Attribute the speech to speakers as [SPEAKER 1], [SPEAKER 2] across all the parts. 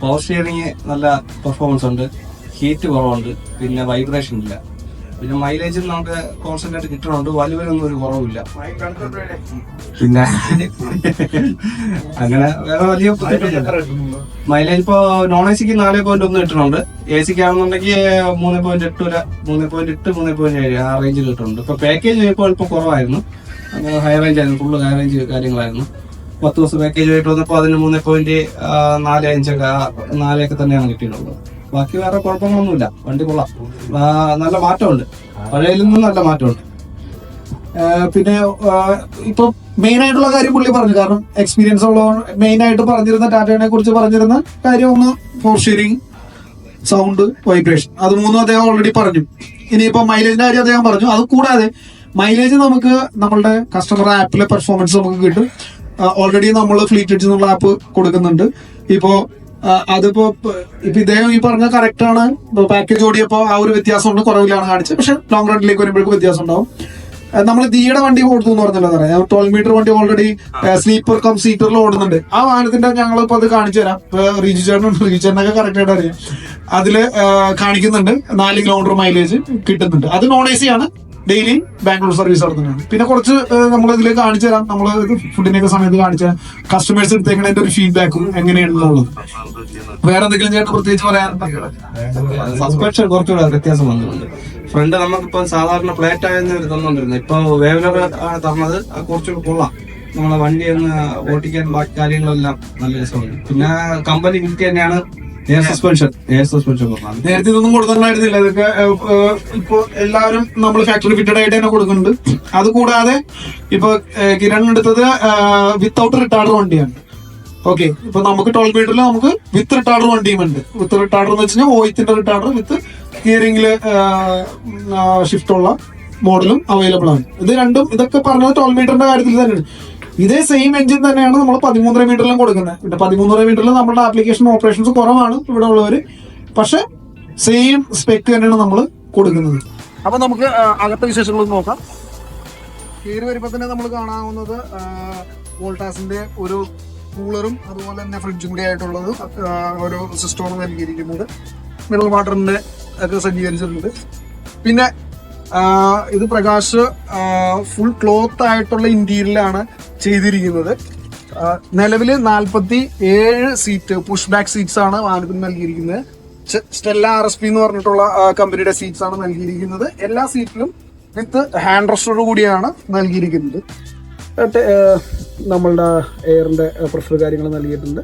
[SPEAKER 1] Power steering നല്ല performance ഉണ്ട്, heat കുറവുണ്ട്, പിന്നെ വൈബ്രേഷൻ ഇല്ല, പിന്നെ മൈലേജും നമുക്ക് കോൺസ്റ്റന്റ് ആയിട്ട് കിട്ടുന്നുണ്ട്. വലുവിനൊന്നും ഒരു കുറവില്ല. പിന്നെ അങ്ങനെ വേറെ വലിയ മൈലേജ് ഇപ്പോ നോൺ എ സിക്ക് 4.1 കിട്ടുന്നുണ്ട്. എ സിക്ക് ആണെന്നുണ്ടെങ്കിൽ 3.8 വരെ 3.8 3.7 ആ റേഞ്ചിൽ കിട്ടുന്നുണ്ട്. ഇപ്പൊ പാക്കേജ് ചെയ്യുമ്പോൾ അല്പം കുറവായിരുന്നു, ഹൈ റേഞ്ച് ആയിരുന്നു, ഫുള്ള് ഹൈ റേഞ്ച് കാര്യങ്ങളായിരുന്നു. 10 ദിവസം പാക്കേജ് ആയിട്ട് വന്നപ്പോൾ അതിന് 3.45 തന്നെയാണ് കിട്ടിയിട്ടുള്ളത്. ബാക്കി വേറെ കുഴപ്പങ്ങളൊന്നുമില്ല. വണ്ടി കൊള്ളാം, നല്ല മാറ്റമുണ്ട്, പഴയതിൽ നിന്നും നല്ല മാറ്റമുണ്ട്.
[SPEAKER 2] പിന്നെ ഇപ്പൊ മെയിൻ ആയിട്ടുള്ള കാര്യം പുള്ളി പറഞ്ഞു, കാരണം എക്സ്പീരിയൻസ് ഉള്ള മെയിൻ ആയിട്ട് പറഞ്ഞിരുന്ന ടാറ്റയെ കുറിച്ച് പറഞ്ഞിരുന്ന കാര്യം ഒന്ന് പവർ സ്റ്റിയറിംഗ്, സൗണ്ട്, വൈബ്രേഷൻ, അത് മൂന്നും അദ്ദേഹം ഓൾറെഡി പറഞ്ഞു. ഇനിയിപ്പോ മൈലേജിന്റെ കാര്യം അദ്ദേഹം പറഞ്ഞു. അത് കൂടാതെ മൈലേജ് നമുക്ക് നമ്മളുടെ കസ്റ്റമർ ആപ്പിലെ പെർഫോമൻസ് നമുക്ക് കിട്ടും. ഓൾറെഡി നമ്മൾ ഫ്ലീറ്റ് എഡ്ജ് എന്നുള്ള ആപ്പ് കൊടുക്കുന്നുണ്ട്. ഇപ്പോ അതിപ്പോ ഇദ്ദേഹം ഈ പറഞ്ഞ കറക്റ്റ് ആണ്. പാക്കേജ് ഓടിയപ്പോ ആ ഒരു വ്യത്യാസമുണ്ട്, കുറവിലാണ് കാണിച്ചത്. പക്ഷെ ലോങ് റണ്ണിലേക്ക് വരുമ്പോഴേക്കും വ്യത്യാസം ഉണ്ടാവും. നമ്മൾ ദിയുടെ വണ്ടി കൊടുത്തു എന്ന് പറഞ്ഞല്ലോ പറയാം. 12 മീറ്റർ വണ്ടി ഓൾറെഡി സ്ലീപ്പർ കം സീറ്ററിൽ ഓടുന്നുണ്ട്. ആ വാഹനത്തിന്റെ ഞങ്ങളിപ്പോ അത് കാണിച്ചു തരാം. റീജു ചേട്ടനൊക്കെ കറക്റ്റ് ആയിട്ട് അറിയാം. അതില് കാണിക്കുന്നുണ്ട് 4 കിലോമീറ്റർ മൈലേജ് കിട്ടുന്നുണ്ട്. അത് നോൺ എ സി ആണ്, ഡെയിലി ബാംഗ്ലൂർ സർവീസ് നടത്തുന്നതാണ്. പിന്നെ കുറച്ച് നമ്മൾ ഇതിൽ കാണിച്ചു തരാം. നമ്മൾ ഫുഡിനൊക്കെ സമയത്ത് കാണിച്ച കസ്റ്റമേഴ്സ് എടുത്തേക്കുന്നതിന്റെ ഒരു ഫീഡ്ബാക്കും എങ്ങനെയാണെന്നുള്ളത്. വേറെ എന്തെങ്കിലും ചേട്ടൻ പ്രത്യേകിച്ച് പറയാറുണ്ട്?
[SPEAKER 1] സസ്പെൻഷൻ കുറച്ചുകൂടെ വ്യത്യാസം വന്നിട്ടുണ്ട്. ഫ്രണ്ട് നമുക്കിപ്പോ സാധാരണ ഫ്ലാറ്റ് ആയെന്ന് തന്നോണ്ടിരുന്നത്, ഇപ്പൊ വേവലർ ആണ് തന്നത്. കുറച്ചുകൂടെ കൊള്ളാം, നമ്മളെ വണ്ടി ഒന്ന് ഓടിക്കാൻ ബാക്കി കാര്യങ്ങളെല്ലാം നല്ല രസമുണ്ട്. പിന്നെ കമ്പനി വിൽറ്റ് തന്നെയാണ് എയർ സസ്പെൻഷൻ പറഞ്ഞത്.
[SPEAKER 2] നേരത്തെ ഇതൊന്നും കൊടുത്തിട്ടുണ്ടായിരുന്നില്ല. ഇതൊക്കെ ഇപ്പൊ എല്ലാവരും നമ്മൾ ഫാക്ടറി ഫിറ്റഡ് ആയിട്ട് തന്നെ കൊടുക്കുന്നുണ്ട്. അത് കൂടാതെ ഇപ്പൊ കിരൺ എടുത്തത് വിത്തൗട്ട് റിട്ടാർഡ് വണ്ടിയാണ്. ഓക്കെ, ഇപ്പൊ നമുക്ക് 12 മീറ്ററിൽ നമുക്ക് വിത്ത് റിട്ടാർഡർ വണ്ടിയും ഉണ്ട്. വിത്ത് റിട്ടാർഡർ എന്ന് വെച്ചാൽ ഓയിത്തിന്റെ റിട്ടാർഡർ വിത്ത് സ്റ്റിയറിംഗില് ഷിഫ്റ്റ് ഉള്ള മോഡലും അവൈലബിൾ ആണ്. ഇത് രണ്ടും ഇതൊക്കെ പറഞ്ഞത് 12 മീറ്ററിന്റെ കാര്യത്തിൽ തന്നെയാണ്. ഇതേ സെയിം എഞ്ചിൻ തന്നെയാണ് നമ്മൾ 13 മീറ്ററിലും കൊടുക്കുന്നത്. പിന്നെ 13 മീറ്ററിൽ നമ്മുടെ ആപ്ലിക്കേഷൻ ഓപ്പറേഷൻസ് കുറവാണ് ഇവിടെ ഉള്ളവര്, പക്ഷെ സെയിം സ്പെക്ക് തന്നെയാണ് നമ്മൾ കൊടുക്കുന്നത്. അപ്പൊ നമുക്ക് അകത്തെ വിശേഷങ്ങൾ നോക്കാം. കയറി വരുമ്പോ തന്നെ നമ്മൾ കാണാവുന്നത് വോൾട്ടാസിന്റെ ഒരു കൂളറും അതുപോലെ തന്നെ ഫ്രിഡ്ജും കൂടി ആയിട്ടുള്ളത് ഒരു സിസ്റ്റമാണ് നൽകിയിരിക്കുന്നത്. മിനറൽ വാട്ടറിന്റെ ഒക്കെ സജ്ജീകരിച്ചിട്ടുണ്ട്. പിന്നെ ഇത് പ്രകാശ് ഫുൾ ക്ലോത്ത് ആയിട്ടുള്ള ഇന്റീരിയലാണ് ചെയ്തിരിക്കുന്നത്. നിലവിൽ 47 സീറ്റ് പുഷ് ബാക്ക് സീറ്റ്സ് ആണ് വാഹനത്തിന് നൽകിയിരിക്കുന്നത്. സ്റ്റെല്ല RSP എന്ന് പറഞ്ഞിട്ടുള്ള കമ്പനിയുടെ സീറ്റ്സ് ആണ് നൽകിയിരിക്കുന്നത്. എല്ലാ സീറ്റിലും വിത്ത് ഹാൻഡ് റെസ്റ്റോട് കൂടിയാണ് നൽകിയിരിക്കുന്നത്. നമ്മളുടെ എയറിന്റെ പ്രഷർ കാര്യങ്ങൾ നൽകിയിട്ടുണ്ട്.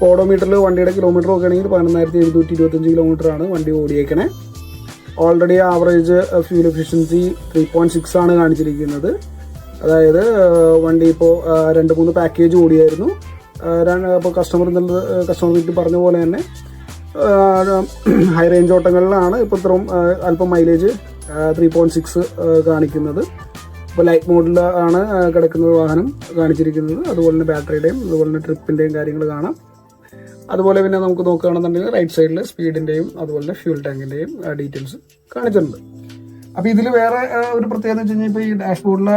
[SPEAKER 2] ഓഡോമീറ്ററിൽ വണ്ടിയുടെ കിലോമീറ്റർ നോക്കുകയാണെങ്കിൽ 11,725 കിലോമീറ്റർ ആണ് വണ്ടി ഓടിയേക്കണേ. ഓൾറെഡി ആവറേജ് ഫ്യൂൽ എഫിഷ്യൻസി 3.6 ആണ് കാണിച്ചിരിക്കുന്നത്. അതായത് വണ്ടി ഇപ്പോൾ 2-3 പാക്കേജ് ഓടിയായിരുന്നു. ഇപ്പോൾ കസ്റ്റമർ വീട്ടിൽ പറഞ്ഞ പോലെ തന്നെ ഹൈ റേഞ്ച് ഓട്ടങ്ങളിലാണ് ഇപ്പോൾ ഇത്രയും അല്പം മൈലേജ് 3.6 കാണിക്കുന്നത്. ഇപ്പോൾ ലൈറ്റ് മോഡിൽ ആണ് കിടക്കുന്നത് വാഹനം കാണിച്ചിരിക്കുന്നത്. അതുപോലെ തന്നെ ബാറ്ററിയുടെയും അതുപോലെ തന്നെ ട്രിപ്പിൻ്റെയും കാര്യങ്ങൾ കാണാം. അതുപോലെ പിന്നെ നമുക്ക് നോക്കുകയാണെന്നുണ്ടെങ്കിൽ റൈറ്റ് സൈഡിൽ സ്പീഡിൻ്റെയും അതുപോലെ തന്നെ ഫ്യൂൽ ടാങ്കിൻ്റെയും ഡീറ്റെയിൽസ് കാണിച്ചിട്ടുണ്ട്. അപ്പോൾ ഇതിൽ വേറെ ഒരു പ്രത്യേകത എന്ന് വെച്ച് കഴിഞ്ഞാൽ ഇപ്പോൾ ഈ ഡാഷ്ബോർഡിലെ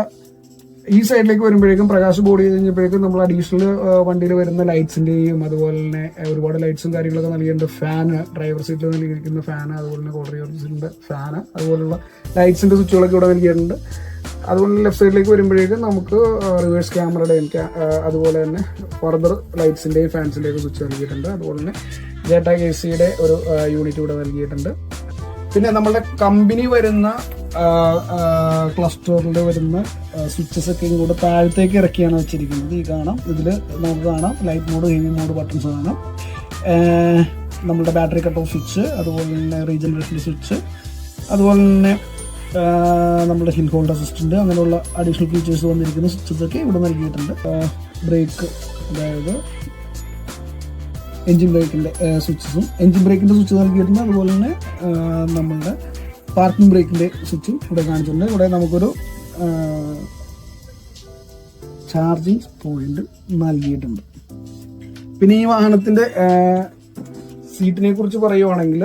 [SPEAKER 2] ഈ സൈഡിലേക്ക് വരുമ്പോഴേക്കും പ്രകാശ് ബോർഡ് ചെയ്ത് കഴിഞ്ഞപ്പോഴേക്കും നമ്മൾ അഡീഷണൽ വണ്ടിയിൽ വരുന്ന ലൈറ്റ്സിൻ്റെയും അതുപോലെ തന്നെ ഒരുപാട് ലൈറ്റ്സും കാര്യങ്ങളൊക്കെ നൽകിയിട്ടുണ്ട്. ഫാന്, ഡ്രൈവർ സീറ്റിൽ നൽകിയിരിക്കുന്ന ഫാന്, അതുപോലെ തന്നെ കോഡ്രിയറിൻ്റെ ഫാന്, അതുപോലുള്ള ലൈറ്റ്സിൻ്റെ സ്വിച്ചുകളൊക്കെ ഇവിടെ നൽകിയിട്ടുണ്ട്. അതുപോലെ ലെഫ്റ്റ് സൈഡിലേക്ക് വരുമ്പോഴേക്കും നമുക്ക് റിവേഴ്സ് ക്യാമറയുടെയും അതുപോലെ തന്നെ ഫർദർ ലൈറ്റ്സിൻ്റെയും ഫാൻസിൻ്റെയും സ്വിച്ച് നൽകിയിട്ടുണ്ട്. അതുപോലെ തന്നെ ജെറ്റാ AC-യുടെ ഒരു യൂണിറ്റ് ഇവിടെ നൽകിയിട്ടുണ്ട്. പിന്നെ നമ്മുടെ കമ്പനി വരുന്ന ക്ലസ്റ്ററിൽ വരുന്ന സ്വിച്ചസ് ഒക്കെ കൂടെ താഴത്തേക്ക് ഇറക്കിയാണ് വെച്ചിരിക്കുന്നത്. ഈ കാണാം, ഇതിൽ നമുക്ക് കാണാം light mode, heavy mode buttons കാണാം. നമ്മുടെ ബാറ്ററി കട്ട് ഓഫ് സ്വിച്ച്, അതുപോലെ തന്നെ റീജനറേഷൻ സ്വിച്ച്, അതുപോലെ തന്നെ നമ്മുടെ ഹിൽ ഹോൾഡ് അസിസ്റ്റന്റ്, അങ്ങനെയുള്ള അഡീഷണൽ ഫീച്ചേഴ്സ് വന്നിരിക്കുന്ന സ്വിച്ചസ് ഒക്കെ ഇവിടെ നൽകിയിട്ടുണ്ട്. ബ്രേക്ക്, അതായത് എഞ്ചിൻ ബ്രേക്കിൻ്റെ സ്വിച്ചസും എഞ്ചിൻ ബ്രേക്കിൻ്റെ സ്വിച്ച് നൽകിയിട്ടുണ്ട്. അതുപോലെ തന്നെ നമ്മളുടെ പാർക്കിംഗ് ബ്രേക്കിൻ്റെ സ്വിച്ചും ഇവിടെ കാണിച്ചിട്ടുണ്ട്. ഇവിടെ നമുക്കൊരു ചാർജിങ് പോയിന്റ് നൽകിയിട്ടുണ്ട്. പിന്നെ ഈ വാഹനത്തിൻ്റെ സീറ്റിനെ കുറിച്ച് പറയുവാണെങ്കിൽ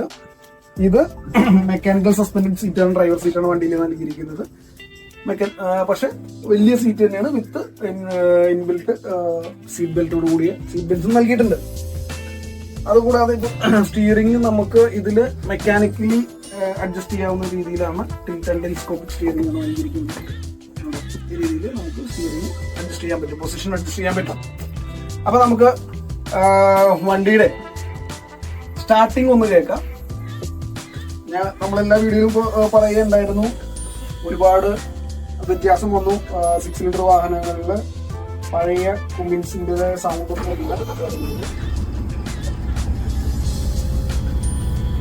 [SPEAKER 2] ഇത് മെക്കാനിക്കൽ സസ്പെൻഡഡ് സീറ്റാണ്, ഡ്രൈവർ സീറ്റാണ് വണ്ടിയിൽ നൽകിയിരിക്കുന്നത്. പക്ഷെ വലിയ സീറ്റ് തന്നെയാണ് വിത്ത് ഇൻബിൽറ്റ് സീറ്റ് ബെൽറ്റോട് കൂടിയ സീറ്റ് ബെൽറ്റും നൽകിയിട്ടുണ്ട്. അതുകൂടാതെ സ്റ്റിയറിംഗ് നമുക്ക് ഇതിൽ മെക്കാനിക്കലി അഡ്ജസ്റ്റ് ചെയ്യാവുന്ന രീതിയിലാണ് ടിൽറ്റ് ആൻഡ് ടെലിസ്കോപ്പിക് സ്റ്റിയറിംഗ് ആണ് നൽകിയിരിക്കുന്നത്. ഈ രീതിയിൽ നമുക്ക് സ്റ്റിയറിംഗ് അഡ്ജസ്റ്റ് ചെയ്യാൻ പറ്റും, പൊസിഷൻ അഡ്ജസ്റ്റ് ചെയ്യാൻ പറ്റും. അപ്പൊ നമുക്ക് വണ്ടിയുടെ സ്റ്റാർട്ടിങ് ഒന്ന് കേൾക്കാം. നമ്മളെല്ലാ വീഡിയോയിലും പറയുകയുണ്ടായിരുന്നു, ഒരുപാട് വ്യത്യാസം വന്നു 6 സിലിണ്ടർ വാഹനങ്ങളിൽ. പഴയ കുമിൻസിന്റെ സൗണ്ട്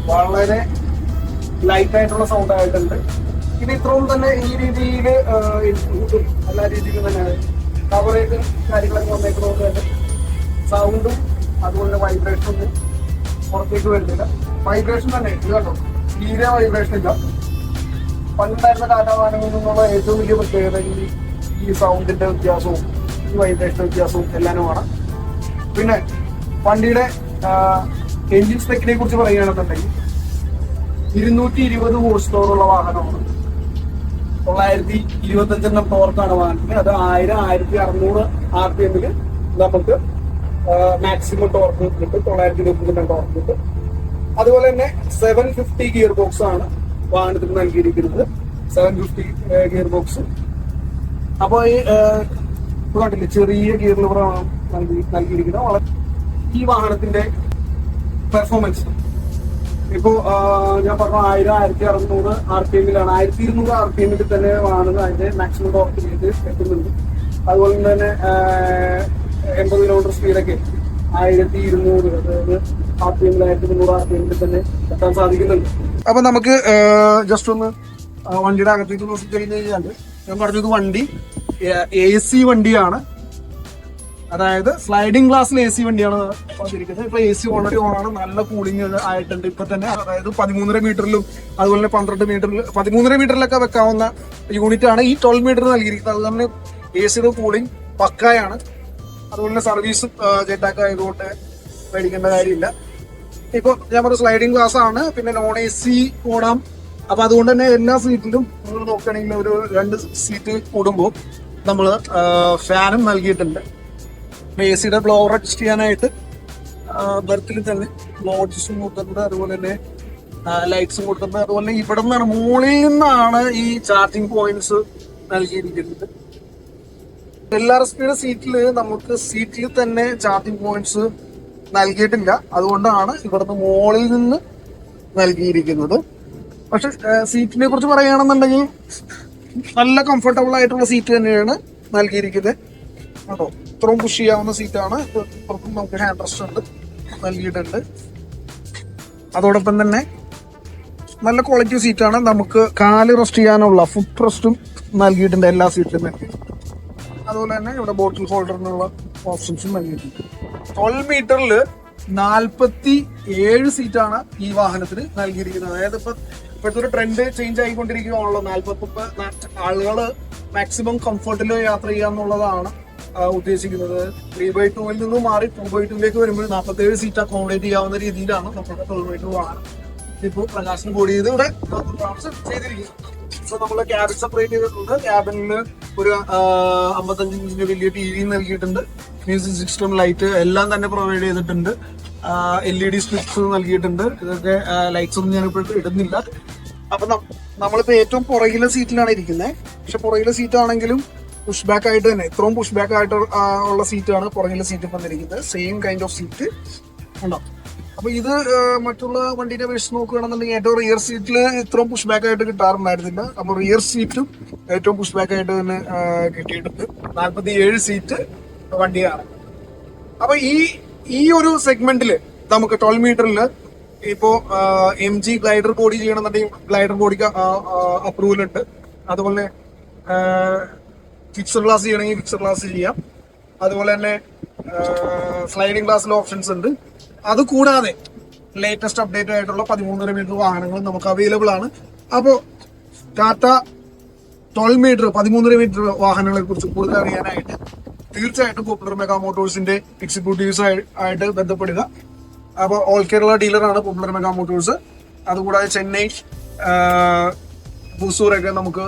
[SPEAKER 2] വളരെ ലൈറ്റ് ആയിട്ടുള്ള സൗണ്ട് ആയിട്ടുണ്ട്. ഇത് ഇത്രയും തന്നെ ഈ രീതിയിൽ എല്ലാ രീതിയിലും തന്നെ കവറേജ് കാര്യങ്ങളൊക്കെ വന്നേക്കുന്നതുകൊണ്ട് തന്നെ സൗണ്ടും അതുപോലെ വൈബ്രേഷനൊന്നും പുറത്തേക്ക് വരുന്നില്ല. വൈബ്രേഷൻ തന്നെ ഇത് കേട്ടോ, തീരെ വൈബ്രേഷൻ ഇല്ല. പണ്ടുണ്ടായിരുന്ന ടാറ്റാ വാഹനങ്ങളിൽ നിന്നുള്ള ഏറ്റവും വലിയ പ്രത്യേകത ഈ സൗണ്ടിന്റെ വ്യത്യാസവും ഈ വൈബ്രേഷൻ വ്യത്യാസവും എല്ലാനുമാണ്. പിന്നെ വണ്ടിയുടെ എൻജിൻ സ്പെക്കിനെ കുറിച്ച് പറയുകയാണെന്നുണ്ടെങ്കിൽ 220 ഹോഴ്സ് പവർ ഉള്ള വാഹനമാണ്. 925 ടോർക്കാണ് വാഹനത്തിന്. അത് 1000-1600 RPM നമുക്ക് മാക്സിമം ടോർക്ക് കിട്ടും. 920 ടോർക്ക് കിട്ടും. അതുപോലെ തന്നെ 750 ഗിയർ ബോക്സ് ആണ് വാഹനത്തിന് നൽകിയിരിക്കുന്നത്. 750 ഗിയർ ബോക്സ്. അപ്പോൾ ഈ കണ്ടില്ലേ, ചെറിയ ഗിയർ ലിവറാണ് നൽകിയിരിക്കുന്നത്. ഈ വാഹനത്തിന്റെ പെർഫോമൻസ് ഇപ്പോ ഞാൻ പറഞ്ഞു 1000-1600 RPM 1200 RPM തന്നെ വാഹനം അതിന്റെ മാക്സിമം ടോർക്കിലേക്ക് എത്തുന്നുണ്ട്. അതുപോലെ തന്നെ 80 കിലോമീറ്റർ സ്പീഡൊക്കെ 1200 അതായത് RPM 1300 RPM തന്നെ എത്താൻ സാധിക്കുന്നുണ്ട്. അപ്പൊ നമുക്ക് ജസ്റ്റ് ഒന്ന് വണ്ടിയുടെ അകത്തേക്ക് നോക്കി കഴിഞ്ഞാൽ ഞാൻ പറഞ്ഞത് വണ്ടി AC വണ്ടിയാണ്. അതായത് സ്ലൈഡിംഗ് ഗ്ലാസ്സിൽ AC വണ്ടിയാണ് വന്നിരിക്കുന്നത്. ഇപ്പൊ AC ഓൾറെഡി ഓണാണ്, നല്ല കൂളിംഗ് ആയിട്ടുണ്ട് ഇപ്പൊ തന്നെ. അതായത് 13.5 മീറ്ററിലും അതുപോലെ തന്നെ 12 മീറ്ററിൽ 13.5 മീറ്ററിലൊക്കെ വെക്കാവുന്ന യൂണിറ്റ് ആണ് ഈ 12 മീറ്റർ നൽകിയിരിക്കുന്നത്. അത് തന്നെ AC കൂളിംഗ് പക്കായാണ്. അതുപോലെ തന്നെ സർവീസും ജെറ്റാക്ക് ആയതുകൊണ്ട് പേടിക്കേണ്ട കാര്യമില്ല. ഇപ്പൊ ഞാൻ പറഞ്ഞ സ്ലൈഡിംഗ് ഗ്ലാസ് ആണ്. പിന്നെ നോൺ AC ഓടാം. അപ്പൊ അതുകൊണ്ട് തന്നെ എല്ലാ സീറ്റിലും നിങ്ങൾ നോക്കുകയാണെങ്കിൽ ഒരു 2 സീറ്റ് കൂടുമ്പോൾ നമ്മൾ ഫാനും നൽകിയിട്ടുണ്ട്. AC ബ്ലോവർ അഡ്ജസ്റ്റ് ചെയ്യാനായിട്ട് ബർത്തിൽ തന്നെ ബ്ലോ അഡ്ജസ്റ്റും കൊടുത്തിട്ടുണ്ട്. അതുപോലെ തന്നെ ലൈറ്റ്സും കൊടുത്തിട്ടുണ്ട്. അതുപോലെ തന്നെ ഇവിടെ നിന്നാണ്, മുകളിൽ നിന്നാണ് ഈ ചാർജിങ് പോയിന്റ്സ് നൽകിയിരിക്കുന്നത്. LRSPയുടെ സീറ്റിൽ നമുക്ക് സീറ്റിൽ തന്നെ ചാർജിങ് പോയിന്റ്സ് നൽകിയിട്ടില്ല. അതുകൊണ്ടാണ് ഇവിടുന്ന് മുകളിൽ നിന്ന് നൽകിയിരിക്കുന്നത്. പക്ഷെ സീറ്റിനെ കുറിച്ച് പറയുകയാണെന്നുണ്ടെങ്കിൽ നല്ല കംഫർട്ടബിൾ ആയിട്ടുള്ള സീറ്റ് തന്നെയാണ് നൽകിയിരിക്കുന്നത് കേട്ടോ. ഇത്രയും പുഷ് ചെയ്യാവുന്ന സീറ്റാണ്. പുറത്തും നമുക്ക് ഹാൻഡ് റെസ്റ്റ് ഉണ്ട് നൽകിയിട്ടുണ്ട്. അതോടൊപ്പം തന്നെ നല്ല ക്വാളിറ്റി സീറ്റാണ്. നമുക്ക് കാല് റെസ്റ്റ് ചെയ്യാനുള്ള ഫുഡ് റെസ്റ്റും നൽകിയിട്ടുണ്ട് എല്ലാ സീറ്റിലും നൽകിയിട്ടുണ്ട്. അതുപോലെ തന്നെ ഇവിടെ ബോട്ടിൽ ഹോൾഡറിനുള്ള ഓപ്ഷൻസും നൽകിയിട്ടുണ്ട്. 12 മീറ്ററിൽ 47 സീറ്റാണ് ഈ വാഹനത്തിന് നൽകിയിരിക്കുന്നത്. അതായത് ഇപ്പോഴത്തെ ഒരു ട്രെൻഡ് ചേഞ്ച് ആയിക്കൊണ്ടിരിക്കുകയാണല്ലോ. 40 ആളുകൾ മാക്സിമം കംഫർട്ടിൽ യാത്ര ചെയ്യാന്നുള്ളതാണ് ഉദ്ദേശിക്കുന്നത്. 3x2 നിന്ന് മാറി 2x2 വരുമ്പോൾ 47 സീറ്റ് അക്കോമഡേറ്റ് ചെയ്യാവുന്ന രീതിയിലാണ് നമ്മുടെ 12 മീറ്റർ വാഹനം ഇപ്പോൾ പ്രകാശനം കൂടി ചെയ്ത് ഇവിടെ ചെയ്തിരിക്കുന്നത്. സോ നമ്മൾ ക്യാബിൻ സെപ്പറേറ്റ് ചെയ്തിട്ടുണ്ട്. ക്യാബിനിൽ ഒരു 55 ഇഞ്ചിന്റെ വലിയ TV നൽകിയിട്ടുണ്ട്. മ്യൂസിക് സിസ്റ്റം, ലൈറ്റ് എല്ലാം തന്നെ പ്രൊവൈഡ് ചെയ്തിട്ടുണ്ട്. LED സ്ട്രിപ്സ് നൽകിയിട്ടുണ്ട്. ഇതൊക്കെ ലൈറ്റ്സ് ഒന്നും ഞാനിപ്പോൾ ഇടുന്നില്ല. അപ്പൊ നമ്മളിപ്പോ ഏറ്റവും പുറകിലെ സീറ്റിലാണ് ഇരിക്കുന്നത്. പക്ഷെ പുറകിലെ സീറ്റ് ആണെങ്കിലും പുഷ് ബാക്ക് ആയിട്ട് തന്നെ, ഇത്രയും പുഷ് ബാക്ക് ആയിട്ട് ഉള്ള സീറ്റാണ് പുറകിലെ സീറ്റ് വന്നിരിക്കുന്നത്. സെയിം കൈൻഡ് ഓഫ് സീറ്റ് ഉണ്ടാവും. അപ്പൊ ഇത് മറ്റുള്ള വണ്ടിയുടെ അപേക്ഷിച്ച് നോക്കുകയാണെന്നുണ്ടെങ്കിൽ ഏറ്റവും റിയർ സീറ്റിൽ ഇത്രയും പുഷ് ബാക്ക് ആയിട്ട് കിട്ടാറുണ്ടായിരുന്നില്ല. അപ്പൊ റിയർ സീറ്റും ഏറ്റവും പുഷ് ബാക്ക് ആയിട്ട് തന്നെ കിട്ടിയിട്ടുണ്ട്. 47 സീറ്റ് വണ്ടിയാണ്. അപ്പൊ ഈ ഒരു സെഗ്മെന്റില് നമുക്ക് 12 മീറ്ററിൽ ഇപ്പോ MG ഗ്ലൈഡർ ബോഡി ചെയ്യണമെന്നുണ്ടെങ്കിൽ ഗ്ലൈഡർ ബോഡിക്ക് അപ്രൂവൽ ഉണ്ട്. അതുപോലെ ഫിക്സർ ഗ്ലാസ് ചെയ്യണമെങ്കിൽ ഫിക്സർ ഗ്ലാസ് ചെയ്യാം. അതുപോലെ തന്നെ സ്ലൈഡിംഗ് ഗ്ലാസ്സിലെ ഓപ്ഷൻസ് ഉണ്ട്. അതുകൂടാതെ ലേറ്റസ്റ്റ് അപ്ഡേറ്റ് ആയിട്ടുള്ള 13.5 മീറ്റർ വാഹനങ്ങൾ നമുക്ക് അവൈലബിൾ ആണ്. അപ്പോൾ ടാറ്റ 12 മീറ്റർ 13.5 മീറ്റർ വാഹനങ്ങളെ കുറിച്ച് കൂടുതൽ അറിയാനായിട്ട് തീർച്ചയായിട്ടും പോപ്പുലർ മെഗാ മോട്ടോഴ്സിന്റെ എക്സിക്യൂട്ടീവ്സ് ആയിട്ട് ബന്ധപ്പെടുക. അപ്പോൾ ഓൾ കേരള ഡീലറാണ് പോപ്പുലർ മെഗാ മോട്ടോഴ്സ്. അതുകൂടാതെ ചെന്നൈ, ഹുസൂറൊക്കെ നമുക്ക്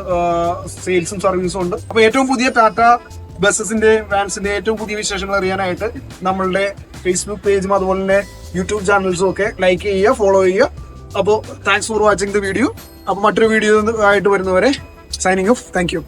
[SPEAKER 2] സെയിൽസും സർവീസും ഉണ്ട്. അപ്പൊ ഏറ്റവും പുതിയ ടാറ്റ ബസ്സസിന്റെ വാൻസിന്റെ ഏറ്റവും പുതിയ വിശേഷങ്ങൾ അറിയാനായിട്ട് നമ്മളുടെ ഫേസ്ബുക്ക് പേജും അതുപോലെ തന്നെ യൂട്യൂബ് ചാനൽസും ഒക്കെ ലൈക്ക് ചെയ്യുക, ഫോളോ ചെയ്യുക. അപ്പോൾ thanks for watching the video. അപ്പോൾ മറ്റൊരു വീഡിയോ ആയിട്ട് വരുന്നവരെ സൈനിങ് ഓഫ്. Thank you.